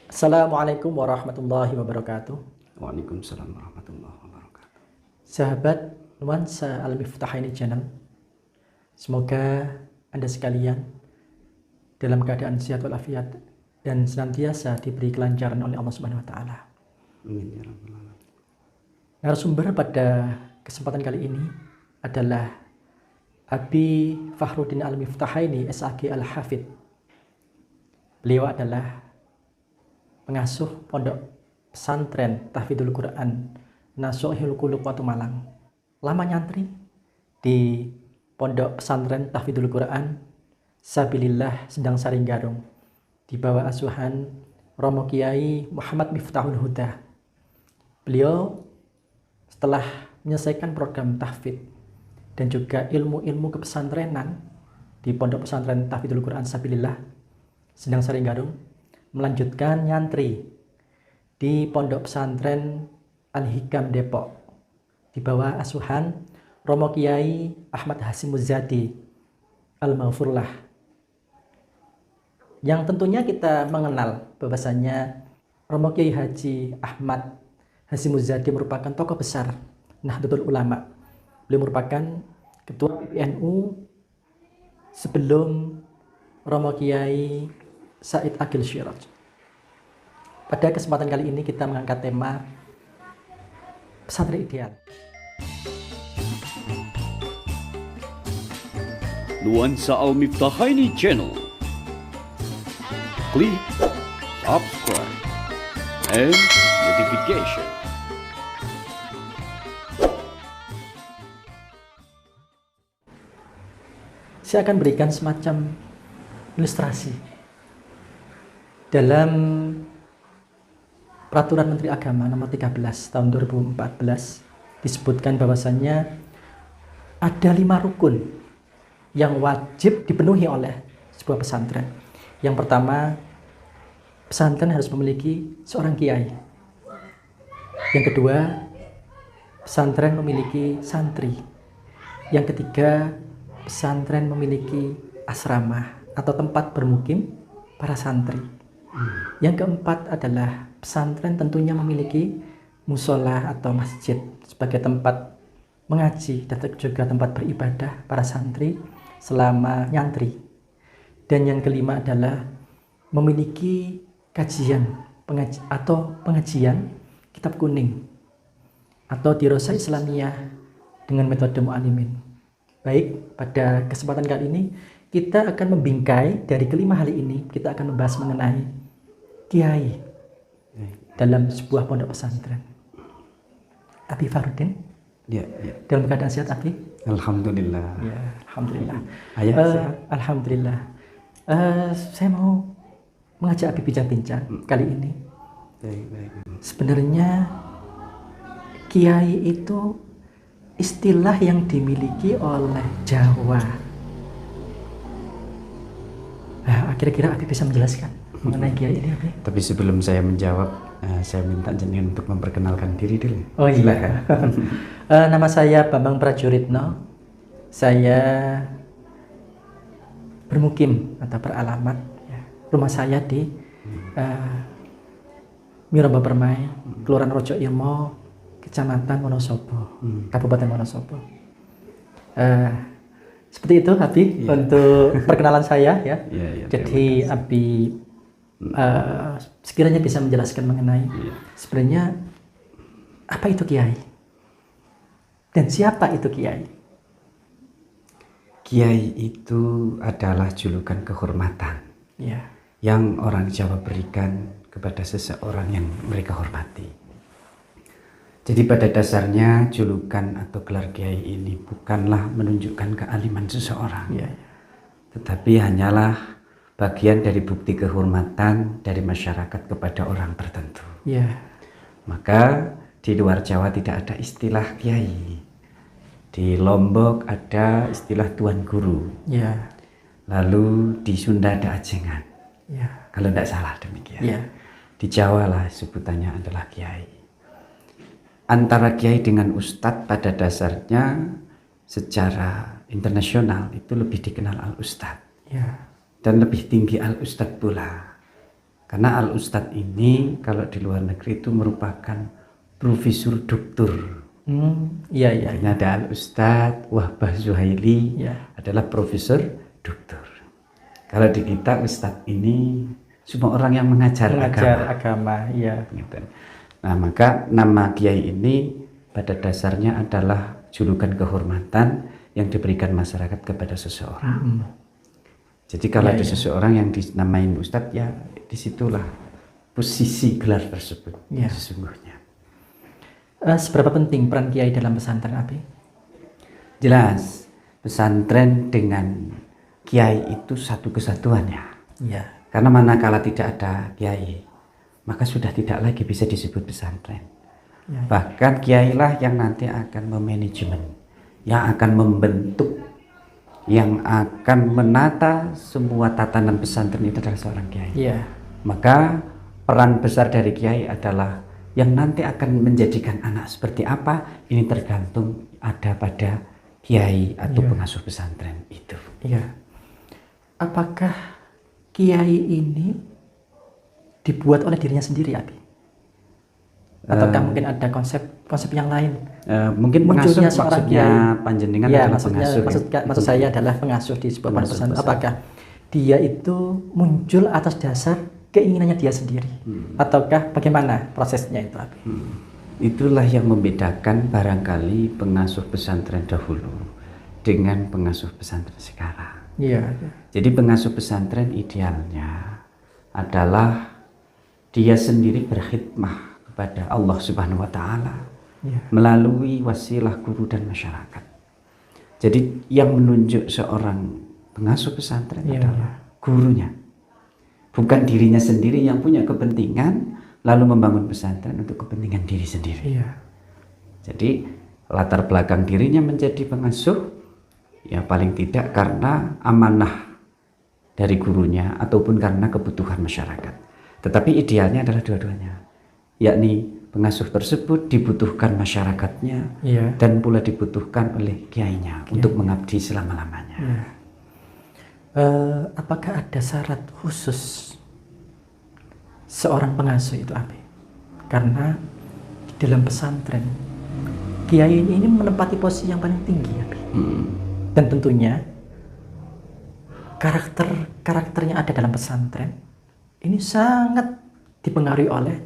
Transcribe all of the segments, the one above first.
Assalamualaikum warahmatullahi wabarakatuh. Waalaikumsalam warahmatullahi wabarakatuh. Sahabat Nuansa Al-Miftahaini Channel, semoga Anda sekalian dalam keadaan sehat walafiat dan senantiasa diberi kelancaran oleh Allah Subhanahu wa taala. Amin ya rabbal alamin. Narasumber pada kesempatan kali ini adalah Abi Fakhruddin Al-Miftahaini SAG Al-Hafidh. Beliau adalah pengasuh pondok pesantren Tahfidzul Quran Nasuhul Qulub Watu Malang. Lama nyantri di pondok pesantren Tahfidzul Quran Sabilillah Sedang Saringgarung di bawah asuhan Romo Kiai Muhammad Miftahul Huda. Beliau setelah menyelesaikan program tahfidz dan juga ilmu-ilmu kepesantrenan di pondok pesantren Tahfidzul Quran Sabilillah Sedang Saringgarung, melanjutkan nyantri di pondok pesantren Al-Hikam Depok di bawah asuhan Romo Kiai Ahmad Hasyim Muzadi Al-Maghfurlah, yang tentunya kita mengenal bahwasanya Romo Kiai Haji Ahmad Hasyim Muzadi merupakan tokoh besar Nahdlatul Ulama. Beliau merupakan ketua PBNU sebelum Romo Kiai Said Agil Siraj. Pada kesempatan kali ini kita mengangkat tema pesantren ideal. Nuansa Al-Miftahaini Channel. Klik subscribe and notification. Saya akan berikan semacam ilustrasi dalam Peraturan Menteri Agama Nomor 13 Tahun 2014 disebutkan bahwasannya ada 5 rukun yang wajib dipenuhi oleh sebuah pesantren. Yang pertama, pesantren harus memiliki seorang kiai. Yang kedua, pesantren memiliki santri. Yang ketiga, pesantren memiliki asrama atau tempat bermukim para santri. Yang keempat adalah pesantren tentunya memiliki musola atau masjid sebagai tempat mengaji dan juga tempat beribadah para santri selama nyantri. Dan yang kelima adalah memiliki kajian pengajian kitab kuning atau dirasa Islamiyah dengan metode mu'alimin. Baik, pada kesempatan kali ini kita akan membingkai dari kelima hal ini. Kita akan membahas mengenai kiai dalam sebuah pondok pesantren. Abi Fakhruddin, Ya. dalam keadaan sehat Abi? Alhamdulillah. Ya, alhamdulillah. Ayah sehat? Alhamdulillah. Saya mau mengajak Abi bincang-bincang kali ini. Baik. Sebenarnya kiai itu istilah yang dimiliki oleh Jawa. Kira-kira Abi bisa menjelaskan mengenai kiai ini Abi? Tapi sebelum saya menjawab, saya minta jenengan untuk memperkenalkan diri dulu. Oh iya. Nama saya Bambang Prajuritno. Saya bermukim atau beralamat ya, rumah saya di Miroba Permai, Kelurahan Rojo Irmo, Kecamatan Wonosobo, Kabupaten Wonosobo. Seperti itu Abi untuk perkenalan saya ya. Ya, Jadi Abi sekiranya bisa menjelaskan mengenai sebenarnya apa itu kiai dan siapa itu kiai? Kiai itu adalah julukan kehormatan yang orang Jawa berikan kepada seseorang yang mereka hormati. Jadi pada dasarnya julukan atau gelar kiai ini bukanlah menunjukkan kealiman seseorang, tetapi hanyalah bagian dari bukti kehormatan dari masyarakat kepada orang tertentu. Maka di luar Jawa tidak ada istilah kiai. Di Lombok ada istilah tuan guru. Lalu di Sunda ada ajengan. Kalau tidak salah demikian. Di Jawa lah sebutannya adalah kiai. Antara kiai dengan ustadz pada dasarnya secara internasional itu lebih dikenal al-ustadz. Dan lebih tinggi al-ustadz pula. Karena al-ustadz ini kalau di luar negeri itu merupakan profesor doktor. Iya, iya. Artinya ada al-ustadz Wahbah Zuhaili adalah profesor doktor. Kalau di kita ustadz ini semua orang yang mengajar agama. Iya. Nah, maka nama kiai ini pada dasarnya adalah julukan kehormatan yang diberikan masyarakat kepada seseorang. Jadi kalau ada seseorang yang dinamain ustadz, ya disitulah posisi gelar tersebut sesungguhnya. Seberapa penting peran kiai dalam pesantren, Abi? Jelas, pesantren dengan kiai itu satu kesatuannya. Ya. Karena manakala tidak ada kiai, maka sudah tidak lagi bisa disebut pesantren. Bahkan kiailah yang nanti akan memanajemen, yang akan membentuk, yang akan menata semua tatanan pesantren itu adalah seorang kiai. Maka peran besar dari kiai adalah yang nanti akan menjadikan anak seperti apa, ini tergantung ada pada kiai atau pengasuh pesantren itu. Apakah kiai ini dibuat oleh dirinya sendiri, Abi? Ataukah mungkin ada konsep yang lain? Mungkin pengasuh maksudnya panjenengan adalah pengasuh. Maksud saya adalah pengasuh di sebuah pesantren. Apakah dia itu muncul atas dasar keinginannya dia sendiri, ataukah bagaimana prosesnya itu, Abi? Itulah yang membedakan barangkali pengasuh pesantren dahulu dengan pengasuh pesantren sekarang. Jadi pengasuh pesantren idealnya adalah dia sendiri berkhidmah kepada Allah Subhanahu wa Ta'ala melalui wasilah guru dan masyarakat. Jadi yang menunjuk seorang pengasuh pesantren adalah gurunya, bukan dirinya sendiri yang punya kepentingan lalu membangun pesantren untuk kepentingan diri sendiri. Jadi latar belakang dirinya menjadi pengasuh ya paling tidak karena amanah dari gurunya ataupun karena kebutuhan masyarakat. Tetapi idealnya adalah dua-duanya, yakni pengasuh tersebut dibutuhkan masyarakatnya dan pula dibutuhkan oleh kiainya untuk mengabdi selama-lamanya. Apakah ada syarat khusus seorang pengasuh itu, Abi? Karena di dalam pesantren kiai ini menempati posisi yang paling tinggi, Abi. Dan tentunya karakternya ada dalam pesantren ini sangat dipengaruhi oleh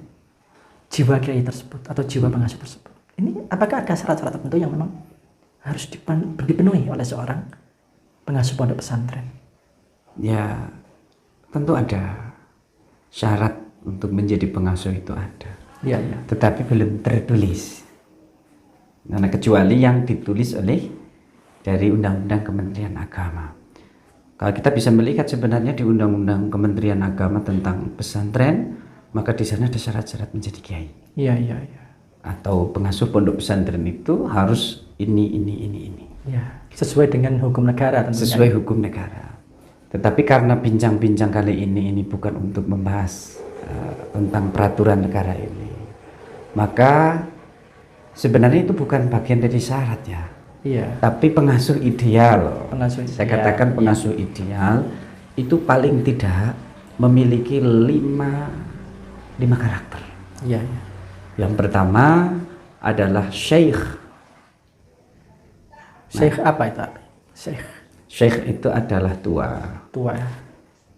jiwa kiai tersebut atau jiwa pengasuh tersebut. Ini apakah ada syarat-syarat tertentu yang memang harus dipenuhi oleh seorang pengasuh pondok pesantren? Ya, tentu ada syarat untuk menjadi pengasuh, itu ada. Tetapi belum tertulis. Karena kecuali yang ditulis oleh dari Undang-Undang Kementerian Agama. Kalau kita bisa melihat sebenarnya di Undang-Undang Kementerian Agama tentang pesantren, maka di sana ada syarat-syarat menjadi kiai. Atau pengasuh pondok pesantren itu harus ini. Sesuai dengan hukum negara tentunya. Sesuai hukum negara. Tetapi karena bincang-bincang kali ini bukan untuk membahas tentang peraturan negara ini, maka sebenarnya itu bukan bagian dari syarat ya. Tapi pengasuh ideal. Saya katakan pengasuh ideal itu paling tidak memiliki lima karakter. Yang pertama adalah syekh. Syekh apa itu? Syekh itu adalah tua.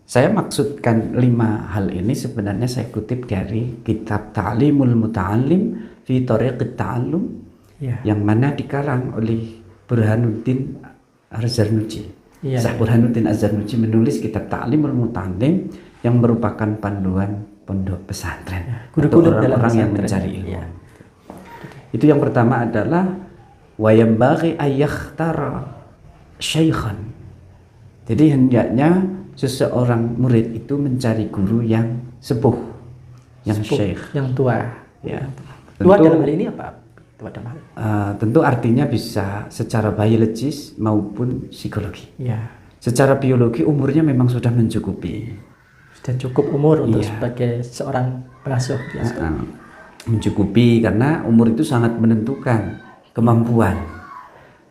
Saya maksudkan 5 hal ini sebenarnya saya kutip dari kitab Ta'limul Muta'allim fi Thariqit Ta'allum yang mana dikarang oleh Burhanuddin Az-Zarnuji. Syekh Burhanuddin Az-Zarnuji menulis kitab Ta'limul Muta'allim yang merupakan panduan pondok pesantren atau orang-orang yang mencari ilmu. Itu yang pertama adalah wa yambaghi ayyakhtara syaikhan. Jadi hendaknya seseorang murid itu mencari guru yang sepuh, yang syekh, yang tua. Tua dalam hal ini apa? Tentu artinya bisa secara biologis maupun psikologi. Secara biologi umurnya memang sudah mencukupi. Sudah cukup umur untuk sebagai seorang pengasuh. Mencukupi karena umur itu sangat menentukan kemampuan.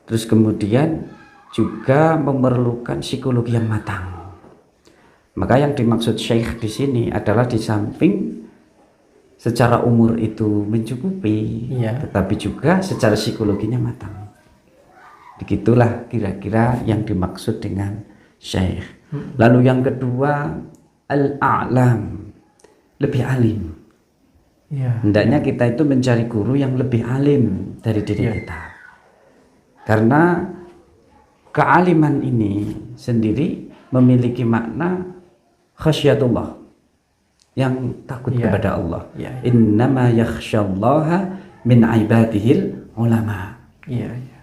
Terus kemudian juga memerlukan psikologi yang matang. Maka yang dimaksud syekh di sini adalah di samping secara umur itu mencukupi, tetapi juga secara psikologinya matang. Begitulah kira-kira yang dimaksud dengan syekh. Lalu yang kedua, al-a'lam, lebih alim. Hendaknya kita itu mencari guru yang lebih alim dari diri kita. Karena kealiman ini sendiri memiliki makna khasyatullah, yang takut kepada Allah. Innama yakhsyallaha min ibadihil ulama.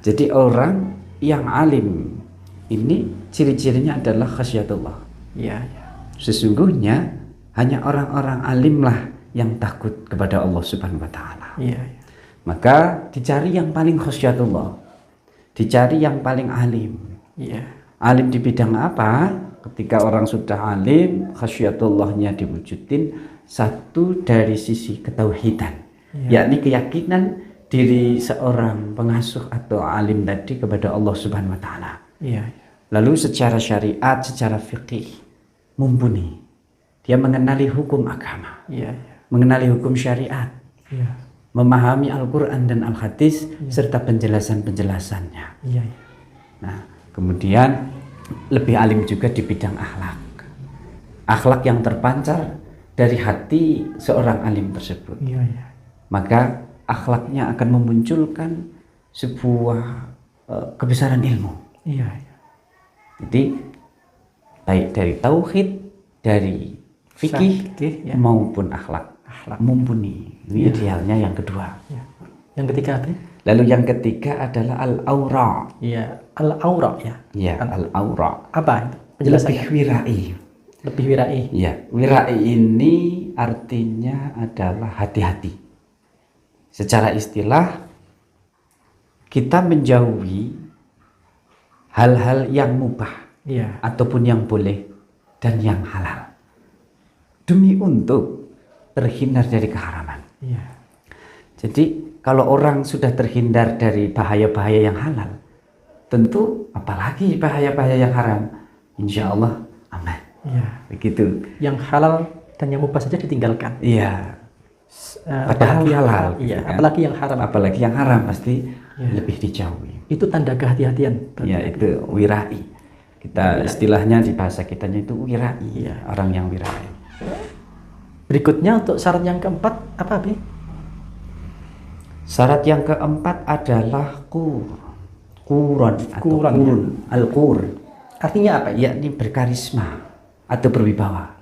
Jadi orang yang alim ini ciri-cirinya adalah khasyatullah. Sesungguhnya hanya orang-orang alim lah yang takut kepada Allah Subhanahu wa taala. Maka dicari yang paling khasyatullah, dicari yang paling alim. Alim di bidang apa? Ketika orang sudah alim, khasyatullahnya diwujudin, satu dari sisi ketauhidan, yakni keyakinan diri seorang pengasuh atau alim tadi kepada Allah Subhanahu wa taala. Lalu secara syariat, secara fikih mumpuni. Dia mengenali hukum agama, mengenali hukum syariat, memahami Al-Quran dan Al-Hadis serta penjelasan-penjelasannya. Nah, kemudian lebih alim juga di bidang akhlak. Akhlak yang terpancar dari hati seorang alim tersebut. Maka akhlaknya akan memunculkan sebuah kebesaran ilmu. Jadi baik dari tauhid, dari fikih maupun akhlak mumpuni. Ini idealnya yang kedua. Yang ketiga apa? Lalu yang ketiga adalah al-aura. Al-aura al-aura. Apa itu? Penjelasannya. Lebih wirai. Lebih wirai. Wirai ini artinya adalah hati-hati. Secara istilah kita menjauhi hal-hal yang mubah ataupun yang boleh dan yang halal demi untuk terhindar dari keharaman. Jadi kalau orang sudah terhindar dari bahaya-bahaya yang halal, tentu apalagi bahaya-bahaya yang haram, insya Allah aman. Begitu. Yang halal dan yang mubah saja ditinggalkan. Padahal halal. Kan? Apalagi yang haram. Apalagi yang haram pasti lebih dijauhi. Itu tanda kehati-hatian. Itu wirai. Kita istilahnya di bahasa kitanya itu wirai. Orang yang wirai. Berikutnya untuk syarat yang keempat apa, Bi? Syarat yang keempat adalah qurun atau qurun. Al-qur. Artinya apa? Yakni berkarisma atau berwibawa.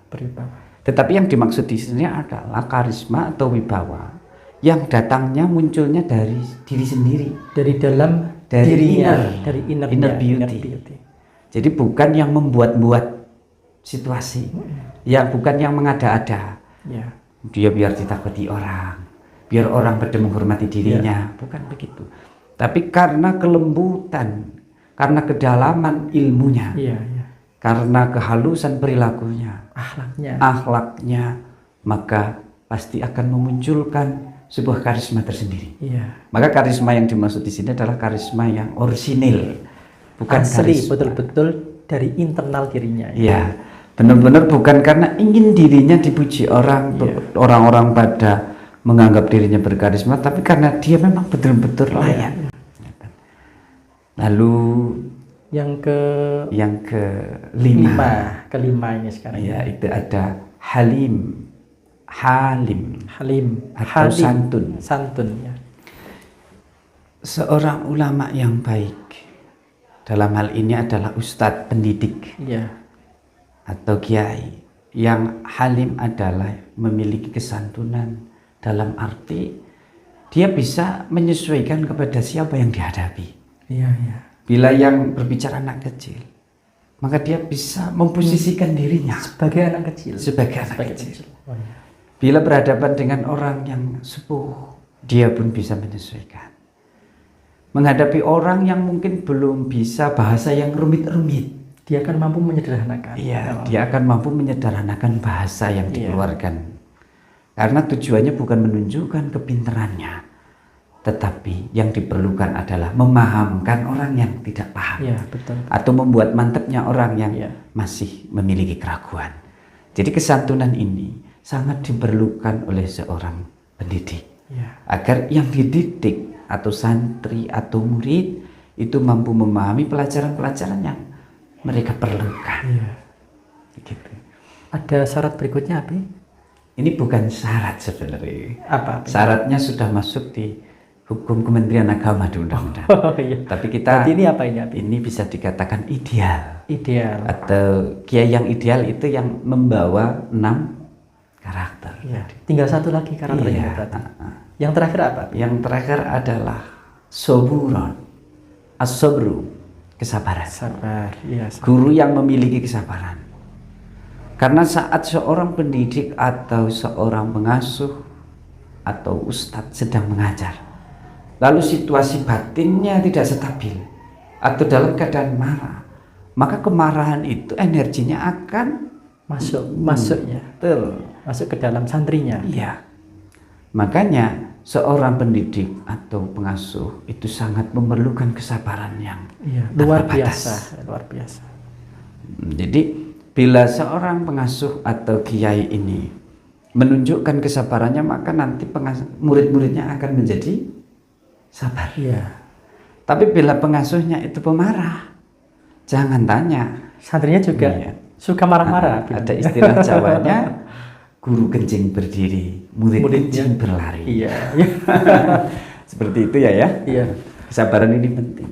Tetapi yang dimaksud di sini adalah karisma atau wibawa yang datangnya munculnya dari diri sendiri, dari dalam dirinya, dari inner beauty. Jadi bukan yang membuat-buat situasi, bukan yang mengada-ada. Dia biar ditakuti orang, biar orang pada menghormati dirinya, bukan begitu. Tapi karena kelembutan, karena kedalaman ilmunya, karena kehalusan perilakunya, akhlaknya, maka pasti akan memunculkan sebuah karisma tersendiri. Maka karisma yang dimaksud di sini adalah karisma yang orisinil, bukan asli, betul-betul dari internal dirinya. Benar-benar bukan karena ingin dirinya dipuji orang-orang pada menganggap dirinya berkarisma, tapi karena dia memang betul-betul layak. Lalu yang kelima ini sekarang itu ada halim atau santun. Seorang ulama yang baik dalam hal ini adalah ustadz pendidik atau kiai yang halim adalah memiliki kesantunan dalam arti dia bisa menyesuaikan kepada siapa yang dihadapi. Bila yang berbicara anak kecil, maka dia bisa memposisikan dirinya sebagai anak kecil. Bila berhadapan dengan orang yang sepuh, dia pun bisa menyesuaikan. Menghadapi orang yang mungkin belum bisa bahasa yang rumit-rumit, dia akan mampu menyederhanakan. Dia akan mampu menyederhanakan bahasa yang dikeluarkan. Karena tujuannya bukan menunjukkan kepintarannya, tetapi yang diperlukan adalah memahamkan orang yang tidak paham. Ya, betul. Atau membuat mantapnya orang yang Ya. masih memiliki keraguan. Jadi kesantunan ini sangat diperlukan oleh seorang pendidik. Ya. Agar yang dididik atau santri atau murid itu mampu memahami pelajaran-pelajaran yang mereka perlukan. Ya. Gitu. Ada syarat berikutnya apa? Ini bukan syarat sebenarnya. Apa? Syaratnya sudah masuk di hukum Kementerian Agama di undang-undang. Oh iya. Tapi kita Berarti ini apa ini? Abi? ini bisa dikatakan ideal. Ideal. Atau kiai yang ideal itu yang membawa 6 karakter. Ya. Tinggal satu lagi karakternya Iya. berarti. Yang terakhir apa? Yang terakhir adalah soburon, asobru, kesabaran. Sabar. Iya. Guru yang memiliki kesabaran. Karena saat seorang pendidik atau seorang pengasuh atau ustadz sedang mengajar, lalu situasi batinnya tidak stabil atau dalam keadaan marah, maka kemarahan itu energinya akan masuknya. Betul. Masuk ke dalam santrinya. Iya. Makanya seorang pendidik atau pengasuh itu sangat memerlukan kesabaran yang luar tanpa batas. biasa, luar biasa. Jadi bila seorang pengasuh atau kiai ini menunjukkan kesabarannya, maka nanti murid-muridnya akan menjadi sabar. Iya. Tapi bila pengasuhnya itu pemarah, jangan tanya. Santrinya juga Iya. suka marah-marah. Ada istilah Jawanya, guru kencing berdiri, muridnya kencing berlari. Iya. Seperti itu ya. Iya. Kesabaran ini penting.